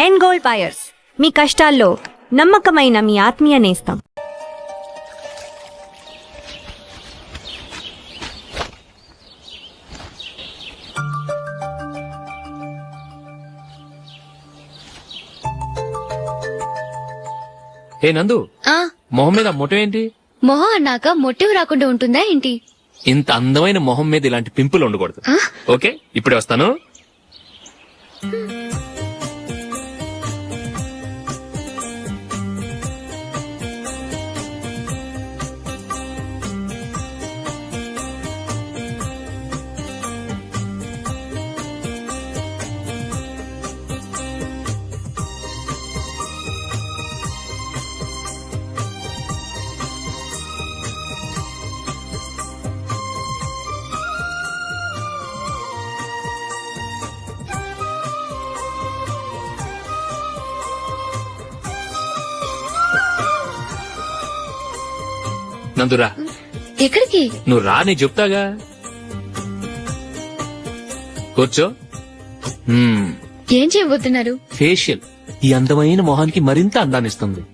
End gold buyers, మీ కష్టాల్లో నమ్మకమైన మీ ఆత్మీయ నేస్తం. ఏ నందు, మొహం మీద మొటం ఏంటి? మొహం అన్నాక మొట్టివి రాకుండా ఉంటుందా ఏంటి? ఇంత అందమైన మొహం మీద ఇలాంటి పింపుల్ ఉండకూడదు. ఓకే, ఇప్పుడే వస్తాను. నందురా, ఎక్కడికి? నువ్వు రా, నేను చెప్తాగా. కూర్చో. ఏం చేయబోతున్నారు? ఫేషియల్ ఈ అందమైన మొహానికి మరింత అందాన్నిస్తుంది.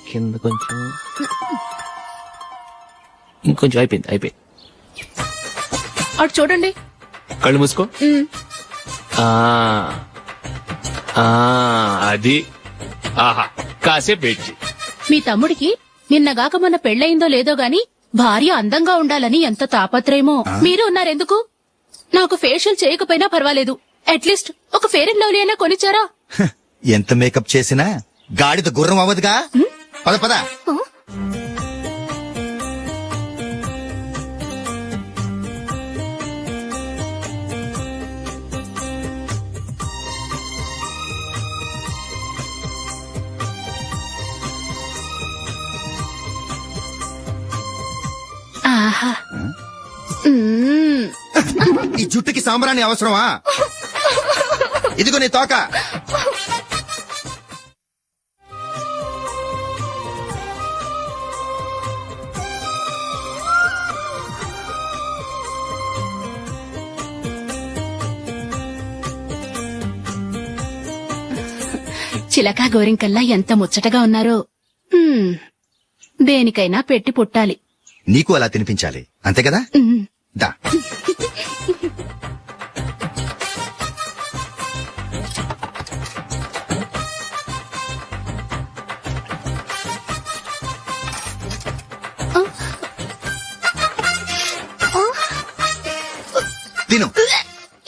కింద కొంచెం, ఇంకొంచెం. అయిపోయింది. అటు చూడండి. కళ్ళు మూసుకో. అది. ఆహా, కాసేపు వెయిట్ చెయ్. మీ తమ్ముడికి నిన్నగాక మొన్న పెళ్లయిందో లేదో గాని భార్య అందంగా ఉండాలని ఎంత తాపత్రయమో. మీరు ఉన్నారెందుకు? నాకు ఫేషియల్ చేయకపోయినా పర్వాలేదు, అట్లీస్ట్ ఒక ఫేర్ అండ్ లవ్లీ అయినా కొనిచ్చారా? ఎంత మేకప్ చేసినా గాడిద గుర్రం అవ్వదుగా. పద పద. ఆహా, ఈ జుట్టుకి సాంబ్రాణి అవసరమా? ఇదిగో నీ తోక. చిలకా గోరింకల్లా ఎంత ముచ్చటగా ఉన్నారో. దేనికైనా పెట్టి పుట్టాలి. నీకు అలా తినిపించాలి, అంతే కదా? దా. తిను.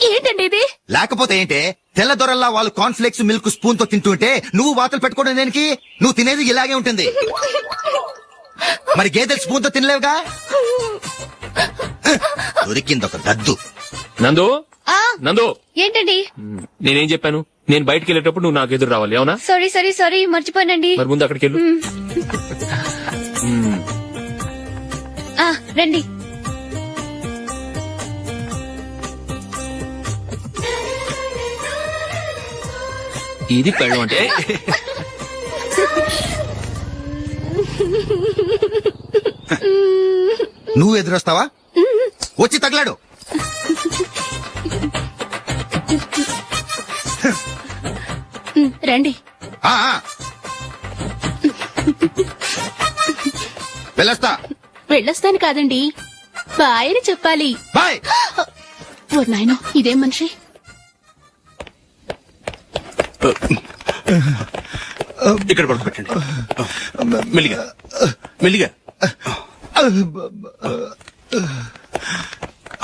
ఏంటండి ఇది? లేకపోతే ఏంటే, తెల్లదొరల్లా వాళ్ళు కార్న్ఫ్లేక్స్ మిల్క్ స్పూన్ తో తింటుంటే నువ్వు వాతలు పెట్టుకోవడం దేనికి? నువ్వు తినేది ఇలాగే ఉంటుంది. మరి గేదెలు స్పూన్ తో తినలేవుగా. దొరికిందొక దద్దు. నందు, నందు, ఏంటండి? నేనేం చెప్పాను? నేను బయటకు వెళ్ళేటప్పుడు నువ్వు నాకు ఎదురు రావాలి, అవునా? సారీ మర్చిపోయానండి. మరి ముందు అక్కడికి వెళ్ళు. రండి. ఇది పెళ్ళం అంటే. నువ్వు ఎదురొస్తావా? వచ్చి తగలాడు. రండి. వెళ్ళొస్తాను కాదండి, బాయ్ అని చెప్పాలి. బాయ్. ఓ నాయనో, ఇదేం మనిషి? ఇక్కడ పడుకోబెట్టండి. మెల్లిగా.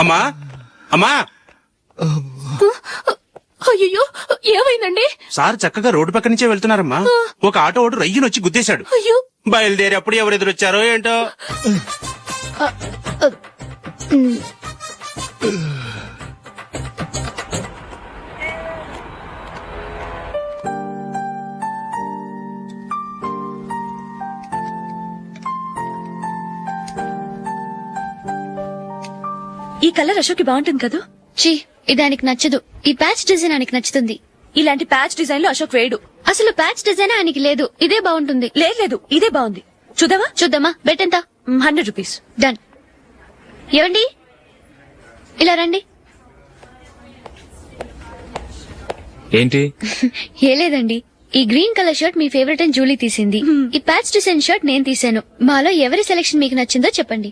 అమ్మా. అయ్యో, ఏమైందండి? సార్ చక్కగా రోడ్డు పక్క నుంచే వెళ్తున్నారమ్మా. ఒక ఆటో ఓడు రయ్యను వచ్చి గుద్దేశాడు. అయ్యో. బయలుదేరి అప్పుడు ఎవరు ఎదురొచ్చారో ఏంటో. ఈ కలర్ అశోక్కి బాగుంటుంది కదా? చీ, ఇది ఆయనకి నచ్చదు. ఈ ప్యాచ్ డిజైన్ ఆయనకి నచ్చుతుంది. ఇలాంటి ప్యాచ్ డిజైన్ లో అశోక్ వేయడు. అసలు ప్యాచ్ డిజైన్ ఆయనకి లేదు. ఇదే బాగుంటుంది. లేదు ఇదే బాగుంది. చూద్దామా? చూద్దామా? బెట్ ఎంత? 100 రూపీస్. డన్. ఏవండి ఇలా రండి. ఏంటి? ఏ లేదండి, ఈ గ్రీన్ కలర్ షర్ట్ మీ ఫేవరెట్ అని జూలీ తీసింది. ఈ ప్యాచ్ డిజైన్ షర్ట్ నేను తీసాను. మాలో ఎవరి సెలెక్షన్ మీకు నచ్చిందో చెప్పండి.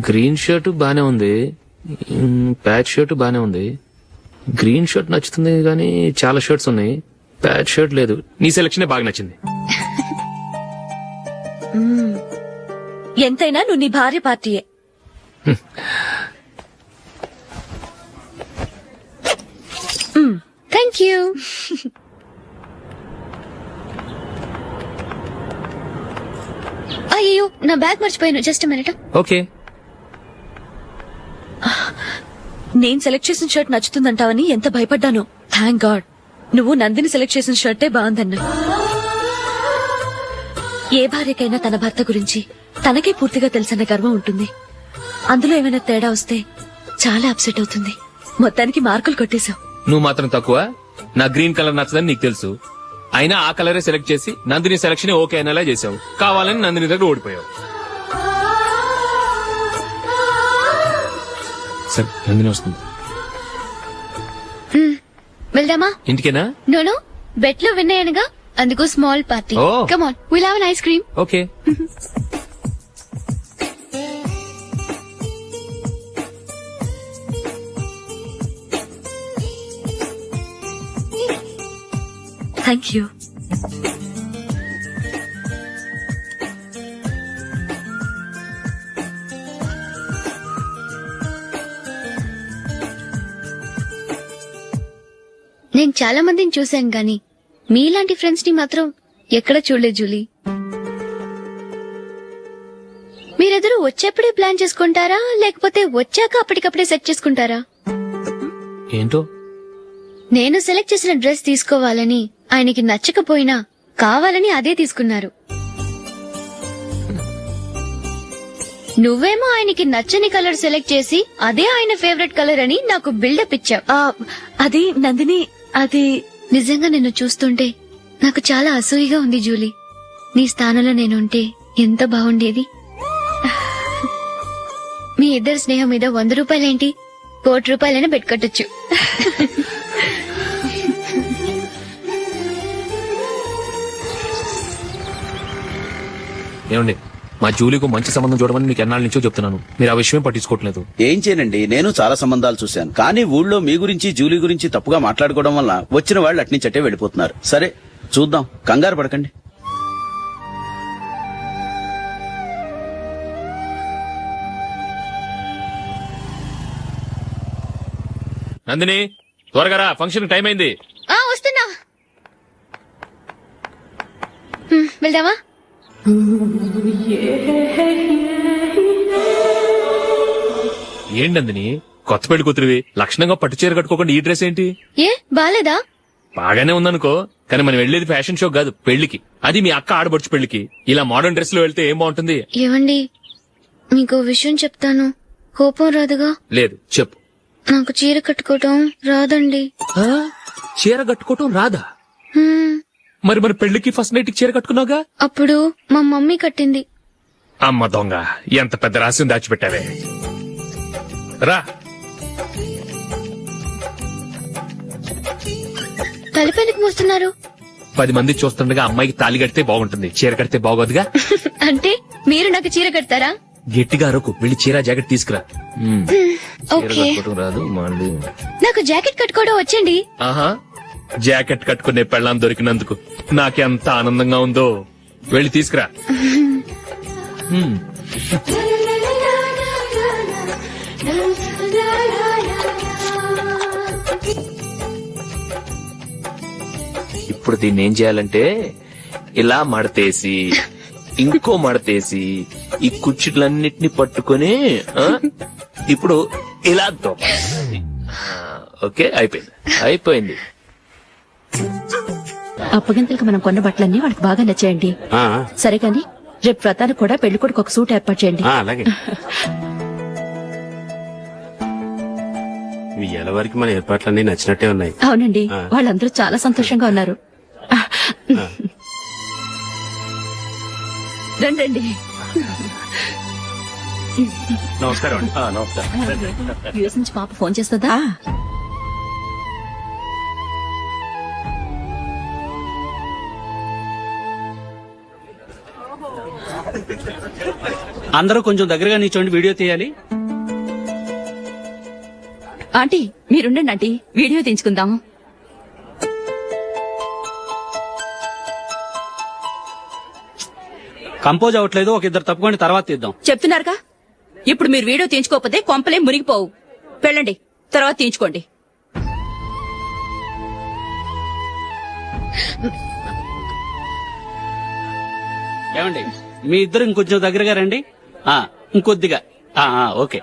గ్రీన్ షర్ట్ బానే ఉంది, ప్యాచ్ షర్ట్ బానే ఉంది. గ్రీన్ షర్ట్ నచ్చుతుంది కానీ చాలా షర్ట్స్ ఉన్నాయి, ప్యాచ్ షర్ట్ లేదు. నీ సెలెక్షనే బాగా నచ్చింది. ఎంతైనా నువ్వు నీ భార్య పార్టీయే. Thank you. అయ్యో నా బ్యాగ్ మర్చిపోయాను. Just minute. ఓకే. నేను సెలెక్ట్ చేసిన షర్ట్ నచ్చుతుందంటావని ఎంత భయపడ్డాను. థ్యాంక్ గాడ్ నువ్వు నందిని సెలెక్ట్ చేసిన షర్టే బాగుందన్నా. ఏ భార్యకైనా తన భర్త గురించి తనకే పూర్తిగా తెలుసన్న గర్వం ఉంటుంది. అందులో ఏమైనా తేడా వస్తే చాలా అప్సెట్ అవుతుంది. మొత్తానికి మార్కులు కొట్టేశావు. నువ్వు మాత్రం తక్కువ. నా గ్రీన్ కలర్ నచ్చదని నీకు తెలుసు, అయినా ఆ కలరే సెలెక్ట్ చేసి నందిని సెలెక్షన్ ఓకే అనేలా చేసావు. కావాలని నందిని దగ్గర ఓడిపోయావు. సరే నందిని వస్తుంది. వెళ్దామా? ఇంటికేనా? నోను, బెట్ లో విన్ అయ్యానుగా, అందుకు small party. Oh. Come on, will have an ice cream. Okay. Thank you. నేను చాలా మందిని చూశాను గాని మీలాంటి ఫ్రెండ్స్ ని మాత్రం ఎక్కడ చూడలేదు జూలీ. మీరెదరూ వచ్చేప్పుడే ప్లాన్ చేసుకుంటారా లేకపోతే వచ్చాక అప్పటికప్పుడే సెట్ చేసుకుంటారా? ఏంటో నేను సెలెక్ట్ చేసిన డ్రెస్ తీసుకోవాలని ఆయనకి నచ్చకపోయినా కావాలని అదే తీసుకున్నారు. నువ్వేమో ఆయనకి నచ్చని కలర్ సెలెక్ట్ చేసి అదే ఆయన ఫేవరెట్ కలర్ అని నాకు బిల్డప్ ఇచ్చావు. అది నందిని, అది నిజంగా నిన్ను చూస్తుంటే నాకు చాలా అసూయగా ఉంది జూలీ. నీ స్థానంలో నేనుంటే ఎంత బాగుండేది. మీ ఇద్దరు స్నేహం మీద 100 రూపాయలేంటి, 1 కోటి రూపాయలైనా పెట్టుకట్టొచ్చు. ఏమండి, మా జూలీకు మంచి సంబంధం చూడమని మీకు ఎన్నాళ్ళ నుంచో చెప్తున్నాను, మీరు ఆ విషయం పట్టించుకోవట్లేదు. ఏం చేయనండి, నేను చాలా సంబంధాలు చూశాను. కానీ ఊళ్ళో మీ గురించి జూలీ గురించి తప్పుగా మాట్లాడుకోవడం వల్ల వచ్చిన వాళ్ళు అట్నుంచటే వెళ్ళిపోతున్నారు. సరే చూద్దాం, కంగారు పడకండి. నందిని త్వరగా రా, ఫంక్షన్ టైం అయింది. వస్తున్నా. వెళ్దామా? ఏంటి నందిని, కొత్త పెళ్లి కూతురివి, లక్షణంగా పట్టు చీర కట్టుకోకుండా ఈ డ్రెస్ ఏంటి? ఏ బాలేదా? బాగానే ఉందనుకో, కానీ మనం వెళ్లేది ఫ్యాషన్ షో కాదు, పెళ్లికి. అది మీ అక్క ఆడబడుచు పెళ్లికి. ఇలా మోడర్న్ డ్రెస్ లో వెళ్తే ఏం బాగుంటుంది? ఏవండి, మీకు విషయం చెప్తాను, కోపం రాదుగా? లేదు, చెప్పు. నాకు చీర కట్టుకోవటం రాదండి. చీర కట్టుకోవటం రాదా? హ్మ్, మరి మన పెళ్లికి ఫస్ట్ నైట్ చీర కట్టుకున్నావుగా? అప్పుడు మా మమ్మీ కట్టింది. అమ్మ దొంగ, ఎంత పెద్ద రహస్యం దాచిపెట్టావే. రా. తలపెందుకు మోస్తున్నారు? 10 మంది చూస్తుండగా అమ్మాయికి తాళి కడితే బాగుంటుంది, చీర కడితే బాగోదుగా. అంటే మీరు నాకు చీర కడతారా? గట్టిగా అరకు, వెళ్ళి చీర జాకెట్ తీసుకురా. చీర ఓకే. కట్టుకోవటం రాదు మళ్ళీ. నాకు జాకెట్ కట్టుకోవడం వచ్చండి. ఆహా, జాకెట్ కట్టుకునే పెళ్ళాం దొరికినందుకు నాకెంత ఆనందంగా ఉందో. వెళ్ళి తీసుకురా. ఇప్పుడు దీన్ని ఏం చేయాలంటే, ఇలా మడతేసి ఇంకో మడతేసి ఈ కుర్చీలన్నిటిని పట్టుకొని ఇప్పుడు ఇలా దొక్కాలి. ఓకే, అయిపోయింది. అప్పగింతలకు మనం కొన్న బట్టలన్నీ వాళ్ళకి బాగా నచ్చాయండి. సరే కానీ రేపు వ్రతానికి కూడా పెళ్లి కొడుకు ఒక సూట్ ఏర్పాటు చేయండి. అలాగే. మీ వారికి మన ఏర్పాట్లన్నీ నచ్చినట్టే ఉన్నాయి. అవునండి, వాళ్ళందరూ చాలా సంతోషంగా ఉన్నారు. రండి. నమస్కారం అండి. నమస్కారం. యూఎస్ నుంచి పాప ఫోన్ చేస్తుందా? అందరూ కొంచెం దగ్గరగా నిల్చోండి, వీడియో తీయాలి. ఆంటీ మీరుండండి ఆంటీ, వీడియో తీయించుకుందాం. కంపోజ్ అవ్వట్లేదు, ఒక ఇద్దరు తప్పుకోండి, తర్వాత తీద్దాం. చెప్తున్నారుగా, ఇప్పుడు మీరు వీడియో తీయించుకోకపోతే కొంపలే మునిగిపోవు. వెళ్ళండి, తర్వాత తీయించుకోండి. ఏమండి, మీ ఇద్దరు ఇంకొంచెం దగ్గరగా రండి. ఇంకొద్దిగా. ఓకే.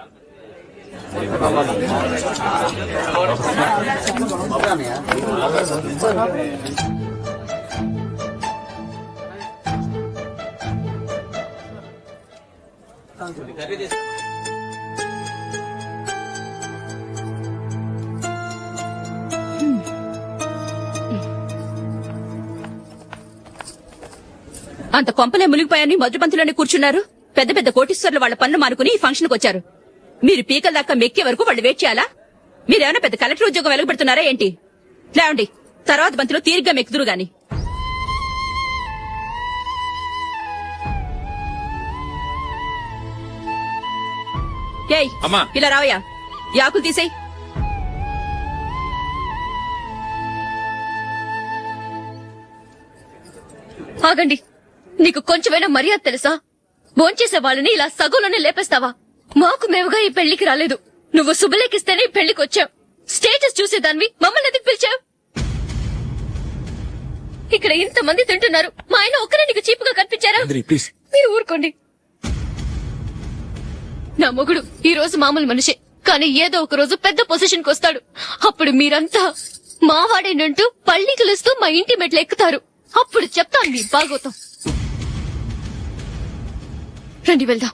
అంత కొంపలే మునిగిపోయాని మధుపంతులోనే కూర్చున్నారు. పెద్ద పెద్ద కోటీశ్వర్లు వాళ్ళ పనులు మానుకుని ఈ ఫంక్షన్ కు వచ్చారు. మీరు పీకల దాకా మెక్కే వరకు వాళ్ళు వెయిట్ చేయాలా? మీరేమైనా పెద్ద కలెక్టర్ ఉద్యోగం వెలగబెడుతున్నారా ఏంటి? లేవండి, తర్వాత బంతిలో తీరిగ్గా మెక్కుదురు గాని. ఏయ్ ఇలా రావయ్యా, యాకులు తీసేయ్. ఆగండి, నీకు కొంచెమైనా మర్యాద తెలుసా? భోంచేసే వాళ్ళని ఇలా సగంలోనే లేపేస్తావా? మాకు మేముగా ఈ పెళ్లికి రాలేదు. నువ్వు శుభలేఖిస్తేనే ఈ పెళ్లికి వచ్చావు. స్టేటస్ చూసేదానివి మమ్మల్ని ఎందుకు పిలిచావు? ఇక్కడ ఇంతమంది తింటున్నారు, మా ఆయన ఒక్కరే నీకు చీపుగా కనిపించారా? మీరు ఊరుకోండి. నా మొగుడు ఈ రోజు మామూలు మనిషే, కానీ ఏదో ఒక రోజు పెద్ద పొజిషన్ కు వస్తాడు. అప్పుడు మీరంతా మావాడేనంటూ పళ్ళి కలుస్తూ మా ఇంటి మెట్లు ఎక్కుతారు. అప్పుడు చెప్తాను మీ బాగోతాం. రండి వెళ్దాం.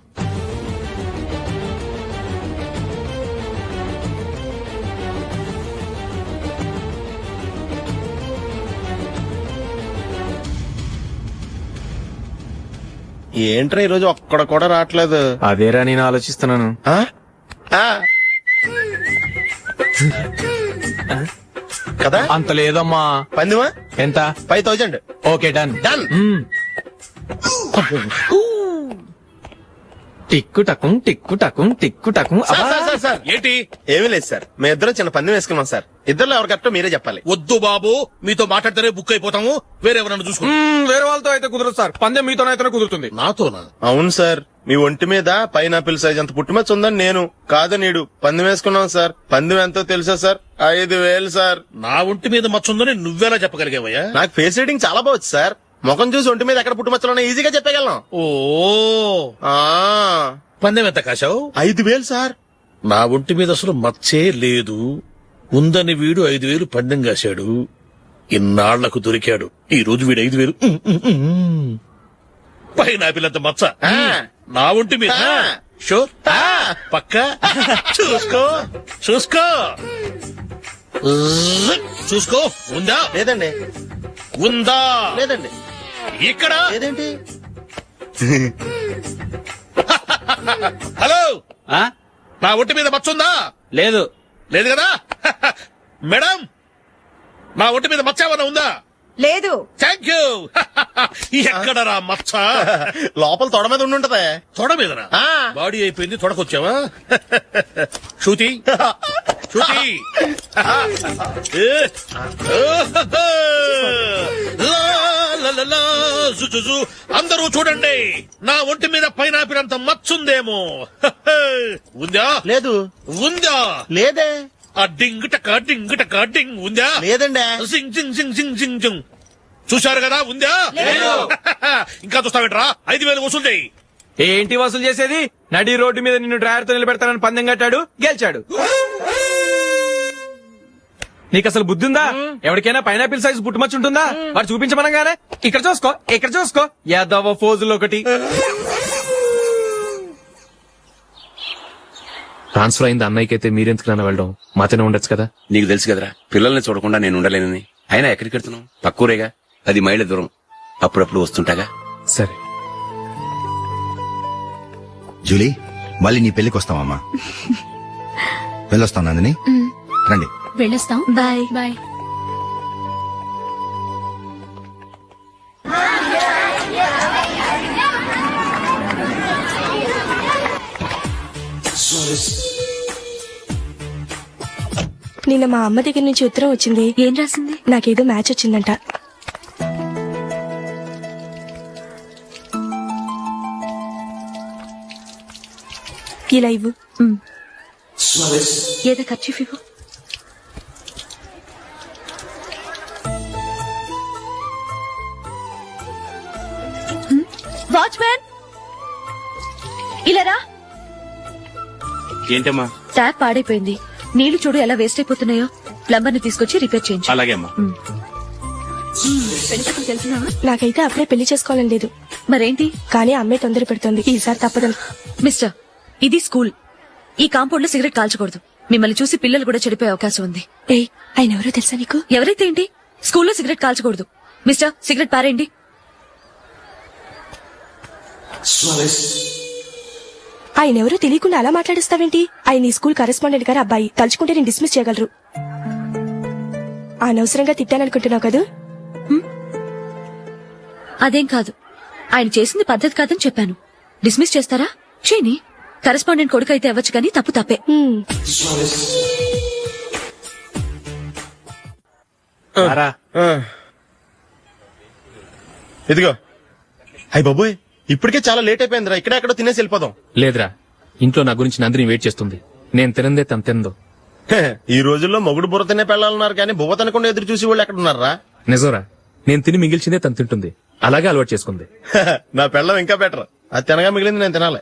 ఏంట్రా ఈరోజు ఒక్కడ కూడా రావట్లేదు? అదేరా నేను ఆలోచిస్తున్నాను. కదా అంత లేదమ్మా. పందిమా ఎంత? 5000. Okay done. డన్. టిక్కు టకుం టిక్కు టకుం టిక్కు టకుం. సార్ ఏంటి? ఏమీ లేదు సార్, మేము ఇద్దరం చిన్న పందెం వేసుకున్నాం సార్. ఇద్దరు ఎవరు కరెక్టో మీరే చెప్పాలి. వద్దు బాబు, మీతో మాట్లాడితేనే బుక్ అయిపోతాము. వేరెవరన్నా చూసుకుంటాం. వేరే వాళ్ళతో అయితే కుదరదు సార్, పందెం మీతోనైతేనే కుదురుతుంది. నాతోనా? అవును సార్, మీ ఒంటి మీద పైనాపిల్ సైజ్ అంత పుట్టుమచ్చ ఉందని నేను కాదు నీడు పందెం వేసుకున్నాం సార్. పందెం ఎంతో తెలుసా సార్? 5000 సార్. నా ఒంటి మీద మచ్చ ఉందని నువ్వెలా చెప్పగలిగావయ్యా? నాకు ఫేస్ రీడింగ్ చాలా బాగుంది సార్. ముఖం చూసి ఒంటి మీద ఎక్కడ పుట్టుమచ్చలో ఈజీగా చెప్పగలను. ఓ పందెం ఎంత కాశావు? 5000 సార్. నా ఒంటి మీద అసలు మచ్చే లేదు. ఉందని వీడు 5000 పందెం కాశాడు. ఇన్నాళ్లకు దొరికాడు. ఈ రోజు వీడు 5000. పైనాపిల్ అంత మచ్చ నా ఒంటి మీద. షూర్ పక్క చూసుకో చూసుకో చూసుకో. ఉందా? లేదండి. ఉందా? లేదండి. ఇక్కడ లేదేంటి? హలో, నా ఒంటి మీద మచ్చ ఉందా? లేదు. లేదు కదా? మేడం, నా ఒంటి మీద మచ్చ ఏమన్నా ఉందా? లేదు. Thank you. ఎక్కడరా మచ్చ? లోపల తొడ మీద ఉండుంటదే. తొడ మీదనా? బాడీ అయిపోయింది, తొడకొచ్చావా? శృతి శృతి. అందరూ చూడండి, నా ఒంటి మీద పైనాపిల్ అంత మచ్చుందేమో. ఉందా? లేదు. ఉందా? లేదే. ఆ డింగ్ టక డింగ్ టక డింగ్ ఉందా? లేదండి. సింగ్ సింగ్ సింగ్ సింగ్ సింగ్ సింగ్. చూశారు కదా? ఉందా? ఇంకా చూస్తావేంట్రా? 5000 వసూలు చేయి. ఏంటి వసూలు చేసేది? నడి రోడ్డు మీద నిన్ను డ్రైవర్ తో నిలబెడతానని పందెం కట్టాడు, గెలిచాడు. నీకు అసలు బుద్ధి ఉందా? ఎవరికైనా పైనాపిల్ సైజ్ పుట్టుమచ్చు ఉంటుందా? వాడు చూపించమనగానే ఇక్కడ చూసుకో, ఇక్కడ చూసుకో, యాదవ ఫోజులు ఒకటి. ట్రాన్స్ఫర్ అయింది అన్నయ్యకి అయితే మీరెందుకు నాన్న వెళ్ళడం, మాతోనే ఉండొచ్చు కదా. నీకు తెలుసు కదరా పిల్లల్ని చూడకుండా నేను ఉండలేనని. అయినా ఎక్కడికి వెళ్తున్నావు? పక్కూరేగా, 10 మైళ్ళ దూరం. అప్పుడప్పుడు వస్తుంటాగా. సరే జూలీ, మళ్ళీ నీ పెళ్లికి వస్తామమ్మా. వెళ్ళొస్తాం నందిని, రండి. వెళ్ళొస్తాం. బాయ్. బాయ్. నిన్న మా అమ్మ దగ్గర నుంచి ఉత్తరం వచ్చింది. ఏం రాసింది? నాకేదో మ్యాచ్ వచ్చిందంట. ఇలా ఇవ్వు. ఏదో ఖర్చు ఇవ్వు. వాచ్మ్యాన్, ఇలా రా. ఏంటమ్మా? ట్యాప్ పాడైపోయింది. నీళ్లు చూడు ఎలా వేస్ట్ అయిపోతున్నాయో. ప్లంబర్ ని తీసుకొచ్చి రిపేర్ చేయించు. అలాగే అమ్మా. తెలిసినా? నాకైతే అప్పుడే పెళ్లి చేసుకోవాలని లేదు. మరేంటి? కానీ అమ్మే తొందర పెడుతుంది. ఈసారి తప్పదని. మిస్టర్, ఇది స్కూల్. ఈ కాంపౌండ్ లో సిగరెట్ కాల్చకూడదు. మిమ్మల్ని చూసి పిల్లలు కూడా చెడిపోయే అవకాశం ఉంది. ఏయ్, ఆయన ఎవరో తెలుసా నీకు? ఎవరైతే ఏంటి, స్కూల్లో సిగరెట్ కాల్చకూడదు. మిస్టర్, సిగరెట్ పారేయండి. ఆయన ఎవరో తెలియకుండా అలా మాట్లాడిస్తావేంటి? ఆయన ఈ స్కూల్ కరెస్పాండెంట్ గారు అబ్బాయి. తలుచుకుంటే నేను డిస్మిస్ చేయగలరు. అనవసరంగా తిట్టాననుకుంటున్నావు కదా? అదేం కాదు, ఆయన చేసింది పద్ధతి కాదని చెప్పాను. డిస్మిస్ చేస్తారా? చేయని. కరెస్పాండెంట్ కొడుకు అయితే అవ్వచ్చు, కానీ తప్పు తప్పే. ఇదిగో. అయ్య బాబోయ్, ఇప్పటికే చాలా లేట్ అయిపోయిందిరా. ఇక్కడ ఎక్కడో తినేసి వెళ్ళిపోదాం. లేదురా, ఇంట్లో నా గురించి నందిని వెయిట్ చేస్తుంది. నేను తినందే తను తిందో. ఈ రోజుల్లో మొగుడు బుర్ర తినే పెళ్ళాలన్నారు, కానీ బువ్వ తినకుండా ఎదురు చూసి వాళ్ళు ఎక్కడ ఉన్నారా? నిజంరా, నేను తిని మిగిల్చిందే తను తింటుంది. అలాగే అలవాటు చేసుకుంది. నా పెళ్ళం ఇంకా బెటర్. అది తినగా మిగిలింది నేను తినాలి.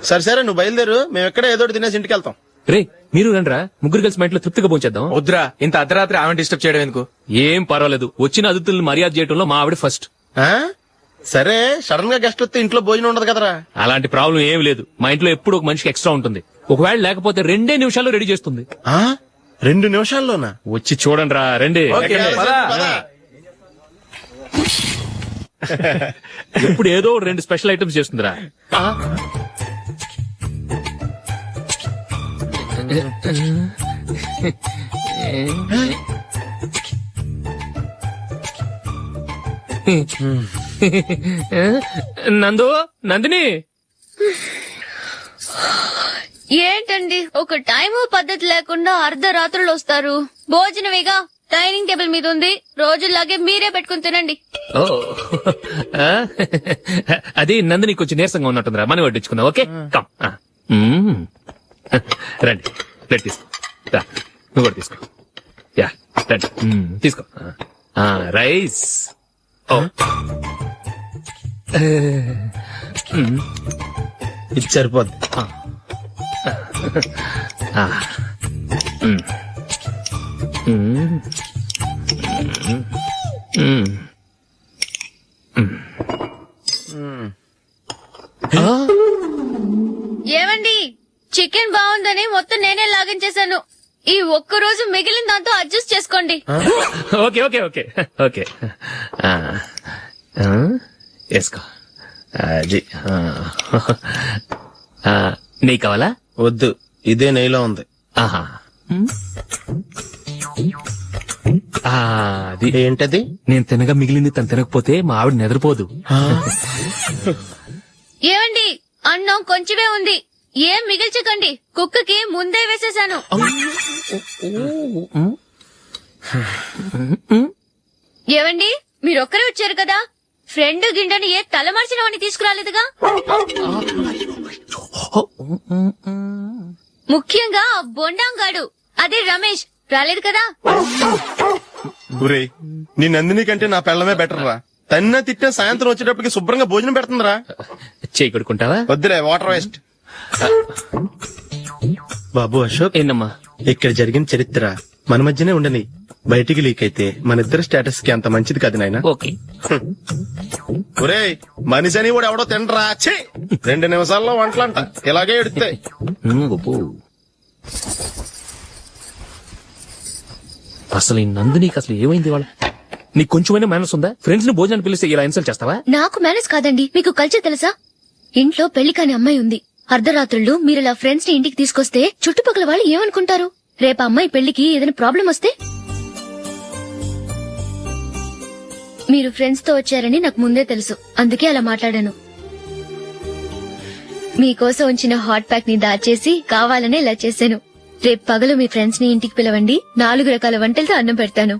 సరే సరే, నువ్వు బయలుదేరు. మేము ఎక్కడ ఏదో ఒకటి తినేసి ఇంటికి వెళ్తాం. రే, మీరు రండ్రా, ముగ్గురు కలిసి మా ఇంట్లో తృప్తిగా పోంచేద్దాం. వద్దురా, ఇంత అర్ధరాత్రి ఆమె డిస్టర్బ్ చేయడం ఎందుకు? ఏం పర్వాలేదు, వచ్చిన అతిథులను మర్యాద చేయడంలో మా ఆవిడ ఫస్ట్. ఆ? సరే, సడన్ గా గెస్ట్ వస్తే ఇంట్లో భోజనం ఉండదు కదరా. అలాంటి ప్రాబ్లం ఏం లేదు. మా ఇంట్లో ఎప్పుడు ఒక మనిషికి ఎక్స్ట్రా ఉంటుంది. ఒకవేళ లేకపోతే 2 నిమిషాల్లో రెడీ చేస్తుంది. 2 నిమిషాల్లోనా? వచ్చి చూడండి రా, రండి. ఇప్పుడు ఏదో 2 స్పెషల్ ఐటమ్స్ చేస్తుందిరా. నందు, నందిని. ఏంటండి ఒక టైము పద్ధతి లేకుండా అర్ధరాత్రులు వస్తారు? భోజనమేగా డైనింగ్ టేబుల్ మీద ఉంది. రోజుల్లాగే మీరే పెట్టుకుని తినండి. ఓ, అది నందిని కొంచెం నీరసంగా ఉన్నట్టుందిరా, మనం వడ్డించుకుందాం. Okay, come. రండి, ప్లేట్ తీసుకో. రా, నువ్వు కూడా తీసుకో. యా, రండి, తీసుకో. రైస్. ఓ, ఇది సరిపోద్ది. ఏమండి, చికెన్ బాగుందని మొత్తం నేనే లాగించేశాను. ఈ ఒక్కరోజు మిగిలిన దాంతో అడ్జస్ట్ చేసుకోండి. ఓకే ఓకే ఓకే ఓకే, వేసుకో. అది నెయ్యి కావాలా? వద్దు, ఇదే నెయ్యిలో ఉంది. ఆహా, అది ఏంటది? నేను తినగా మిగిలింది తను తినకపోతే మా ఆవిడ నిద్రపోదు. ఏమండి, అన్నం కొంచెమే ఉంది, ఏం మిగిల్చకండి. కుక్కకి ముందే వేసేశాను. ఏవండి, మీరొక్కరే వచ్చారు కదా, ఫ్రెండ్ గిండెని ఏ తలమార్చిన వాడిని తీసుకురాలేదుగా. ముఖ్యంగా ఆ బొండాంగాడు, అదే రమేష్, రాలేదు కదా. గురేయ్, నీ నందిని కంటే నా పెళ్ళమే బెటర్ రా. తన్న తిట్టిన సాయంత్రం వచ్చేటప్పటికి శుభ్రంగా భోజనం పెడుతుందిరా. చేయి కొడుకుంటావా? వద్దులే, వాటర్ వేస్ట్. బాబు అశోక్, ఏంటమ్మా? ఇక్కడ జరిగిన చరిత్ర మన మధ్యనే ఉండని, బయటికి లీక్ అయితే మన ఇద్దరు స్టేటస్ కి అంత మంచిది కాదు నాయన. ఓకే. ఒరేయ్ మనిషి అని కూడా ఎవడో తినరా, 2 నిమిషాల్లో వంటలంట ఇలాగే ఎడుతాయి. అసలు ఈ నందినికి అసలు ఏమైంది వాళ్ళ? నీకు కొంచెమైనా మేనస్ ఉందా? ఫ్రెండ్స్ ని భోజనాన్ని పిలిస్తే ఇలా ఇన్సల్ట్ చేస్తావా? నాకు మేనేజ్ కాదండి, మీకు కల్చర్ తెలుసా? ఇంట్లో పెళ్లి కాని అమ్మాయి ఉంది. అర్ధరాత్రుళ్ళు మీరు ఇలా ఫ్రెండ్స్ ని ఇంటికి తీసుకొస్తే చుట్టుపక్కల వాళ్ళు ఏమనుకుంటారు? రేపు అమ్మాయి పెళ్లికి ఏదైనా ప్రాబ్లం వస్తే? మీరు ఫ్రెండ్స్ తో వచ్చారని నాకు ముందే తెలుసు, అందుకే అలా మాట్లాడాను. మీకోసం ఉంచిన హాట్ ప్యాక్ ని దాచేసి కావాలనే ఇలా చేశాను. రేపు పగలు మీ ఫ్రెండ్స్ ని ఇంటికి పిలవండి, 4 రకాల వంటలతో అన్నం పెడతాను.